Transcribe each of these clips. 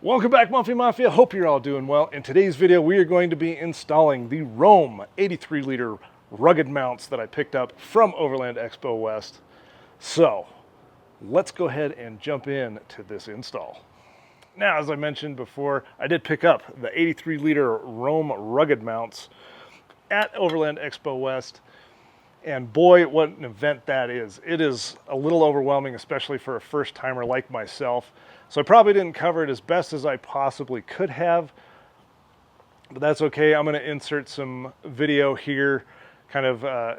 Welcome back, Muffy Mafia. Hope you're all doing well. In today's video, we are going to be installing the Rome 83-liter rugged mounts that I picked up from Overland Expo West. So, let's go ahead and jump in to this install. Now, as I mentioned before, I did pick up the 83-liter Rome rugged mounts at Overland Expo West. And boy, what an event that is. It is a little overwhelming, especially for a first-timer like myself. So I probably didn't cover it as best as I possibly could have, but that's okay. I'm going to insert some video here, kind of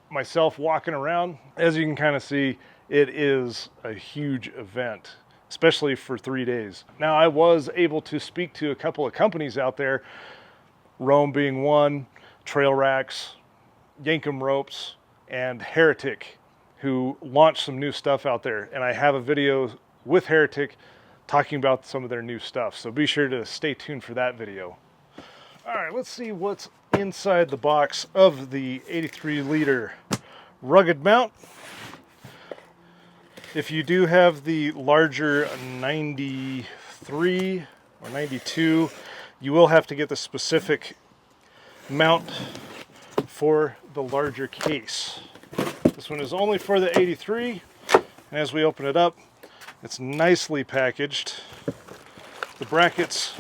myself walking around. As you can kind of see, it is a huge event, especially for 3 days. Now, I was able to speak to a couple of companies out there, Rome being one, Trail Racks, Yankum Ropes, and Heretic, who launched some new stuff out there. And I have a video with Heretic talking about some of their new stuff. So be sure to stay tuned for that video. All right, let's see what's inside the box of the 83-liter rugged mount. If you do have the larger 93 or 92, you will have to get the specific mount for the larger case. This one is only for the 83, and as we open it up, it's nicely packaged. The brackets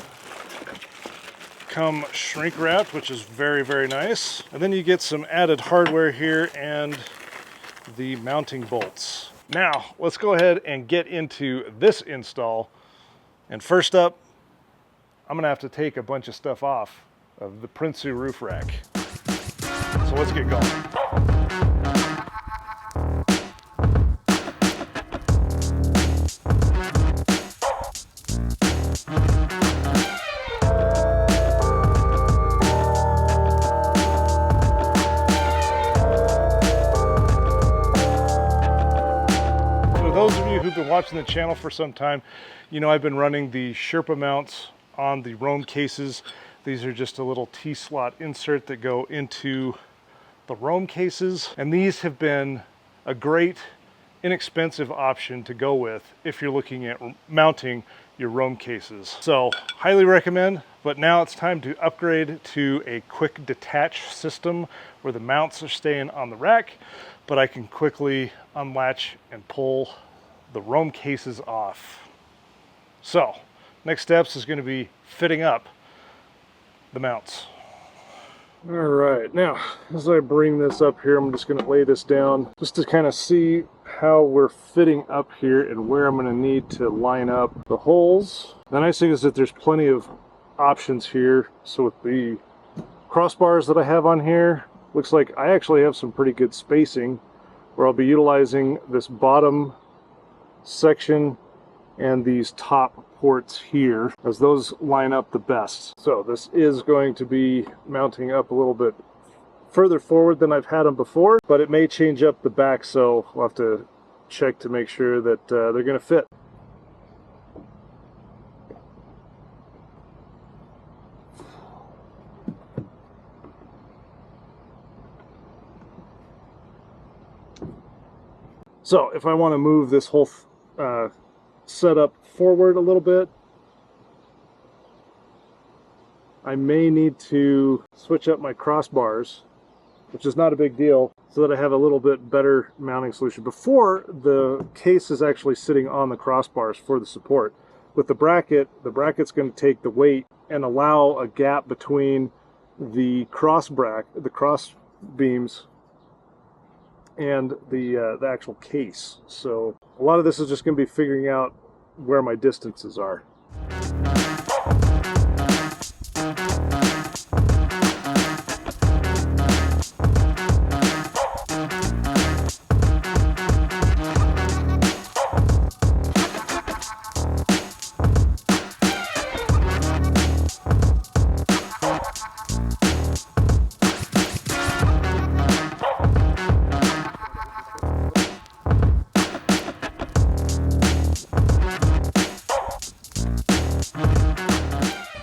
come shrink wrapped, which is very, very nice. And then you get some added hardware here and the mounting bolts. Now, let's go ahead and get into this install. And first up, I'm gonna have to take a bunch of stuff off of the Prinsu roof rack. So let's get going. For those of you who've been watching the channel for some time, you know I've been running the Sherpa mounts on the Rome cases. These are just a little T-slot insert that go into the Rome cases, and these have been a great, inexpensive option to go with if you're looking at mounting your Rome cases. So, highly recommend, but now it's time to upgrade to a quick detach system where the mounts are staying on the rack, but I can quickly unlatch and pull the Rome cases off. So, next steps is going to be fitting up the mounts. All right, now as I bring this up here, I'm just going to lay this down just to kind of see how we're fitting up here and where I'm going to need to line up the holes. The nice thing is that there's plenty of options here. So with the crossbars that I have on here, looks like I actually have some pretty good spacing where I'll be utilizing this bottom section and these top ports here, as those line up the best. So this is going to be mounting up a little bit further forward than I've had them before, but it may change up the back, so we'll have to check to make sure that they're going to fit. So if I want to move this whole setup forward a little bit, I may need to switch up my crossbars, which is not a big deal, so that I have a little bit better mounting solution. Before, the case is actually sitting on the crossbars for the support. With the bracket's going to take the weight and allow a gap between the cross beams and the actual case. So a lot of this is just going to be figuring out where my distances are.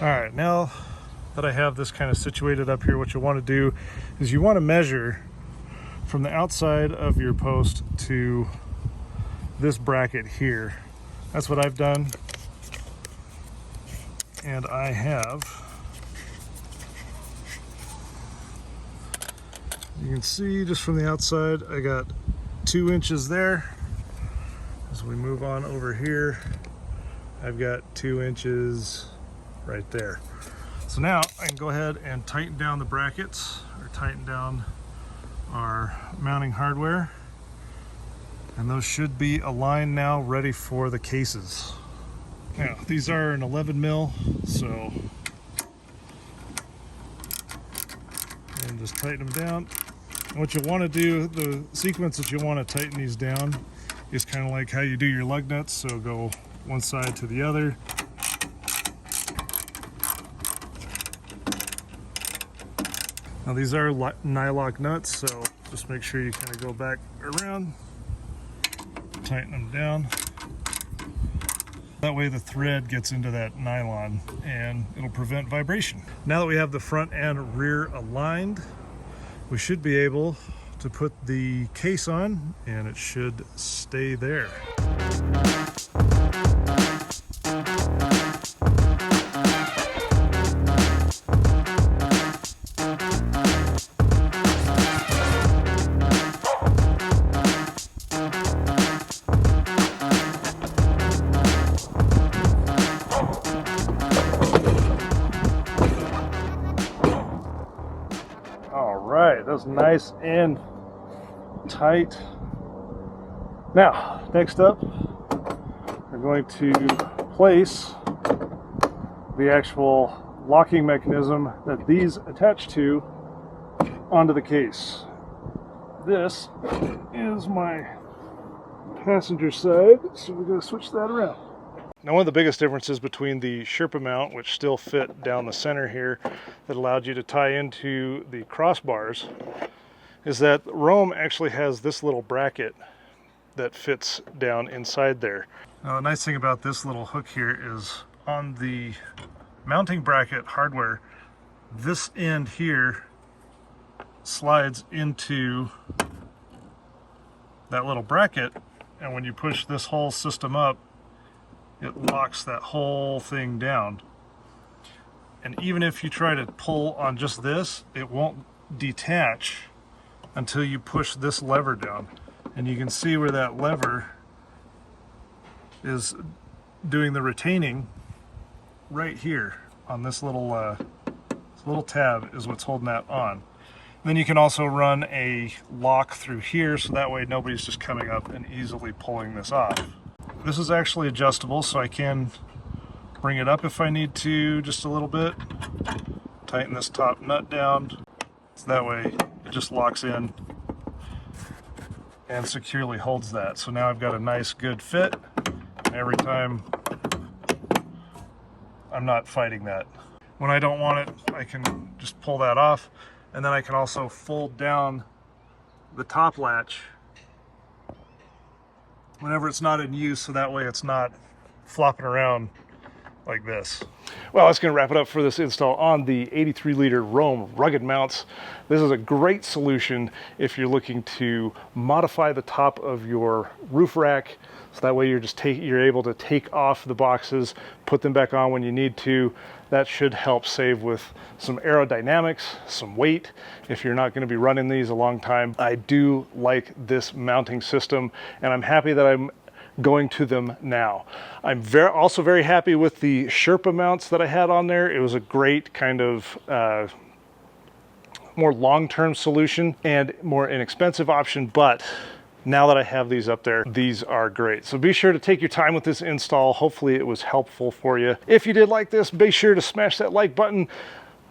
Alright, now that I have this kind of situated up here, what you want to do is you want to measure from the outside of your post to this bracket here. That's what I've done. And I have, you can see just from the outside, I got 2 inches there. As we move on over here, I've got 2 inches right there. So now I can go ahead and tighten down the brackets, or tighten down our mounting hardware. And those should be aligned now, ready for the cases. Now, these are an 11 mil, so and just tighten them down. And what you want to do, the sequence that you want to tighten these down is kind of like how you do your lug nuts. So go one side to the other. Now these are nylock nuts, so just make sure you kind of go back around, tighten them down. That way the thread gets into that nylon and it'll prevent vibration. Now that we have the front and rear aligned, we should be able to put the case on and it should stay there. That's nice and tight. Now, next up, we're going to place the actual locking mechanism that these attach to onto the case. This is my passenger side, so we're going to switch that around. Now, one of the biggest differences between the Sherpa mount, which still fit down the center here, that allowed you to tie into the crossbars, is that Rome actually has this little bracket that fits down inside there. Now, the nice thing about this little hook here is on the mounting bracket hardware, this end here slides into that little bracket, and when you push this whole system up, it locks that whole thing down. And even if you try to pull on just this, it won't detach until you push this lever down. And you can see where that lever is doing the retaining right here on this little tab is what's holding that on. And then you can also run a lock through here, so that way nobody's just coming up and easily pulling this off. This is actually adjustable, so I can bring it up if I need to, just a little bit. Tighten this top nut down, so that way it just locks in and securely holds that. So now I've got a nice good fit, and every time I'm not fighting that. When I don't want it, I can just pull that off, and then I can also fold down the top latch whenever it's not in use, so that way it's not flopping around like this. Well, that's going to wrap it up for this install on the 83-liter Rome rugged mounts. This is a great solution if you're looking to modify the top of your roof rack, so that way you're able to take off the boxes, put them back on when you need to. That should help save with some aerodynamics, some weight, if you're not going to be running these a long time. I do like this mounting system, and I'm happy that I'm going to them now. I'm also very happy with the Sherpa mounts that I had on there. It was a great kind of more long-term solution and more inexpensive option, but now that I have these up there, these are great. So be sure to take your time with this install. Hopefully it was helpful for you. If you did like this, be sure to smash that like button.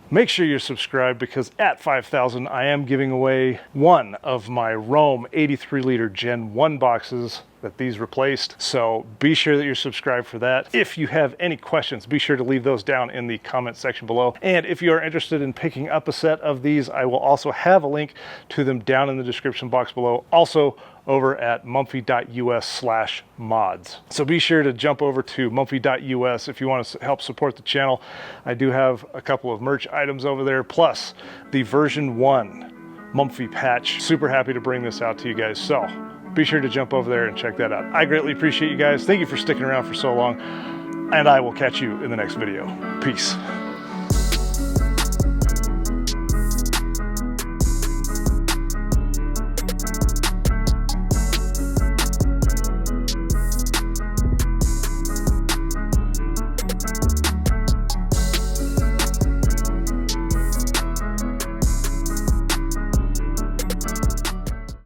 Make sure you're subscribed, because at 5,000, I am giving away one of my Rome 83-liter Gen 1 boxes that these replaced. So be sure that you're subscribed for that. If you have any questions, be sure to leave those down in the comment section below. And if you are interested in picking up a set of these, I will also have a link to them down in the description box below. Also over at mumphy.us/mods. So be sure to jump over to mumphy.us if you want to help support the channel. I do have a couple of merch items over there, plus the version 1 Mumphy patch. Super happy to bring this out to you guys. So be sure to jump over there and check that out. I greatly appreciate you guys. Thank you for sticking around for so long. and I will catch you in the next video. Peace.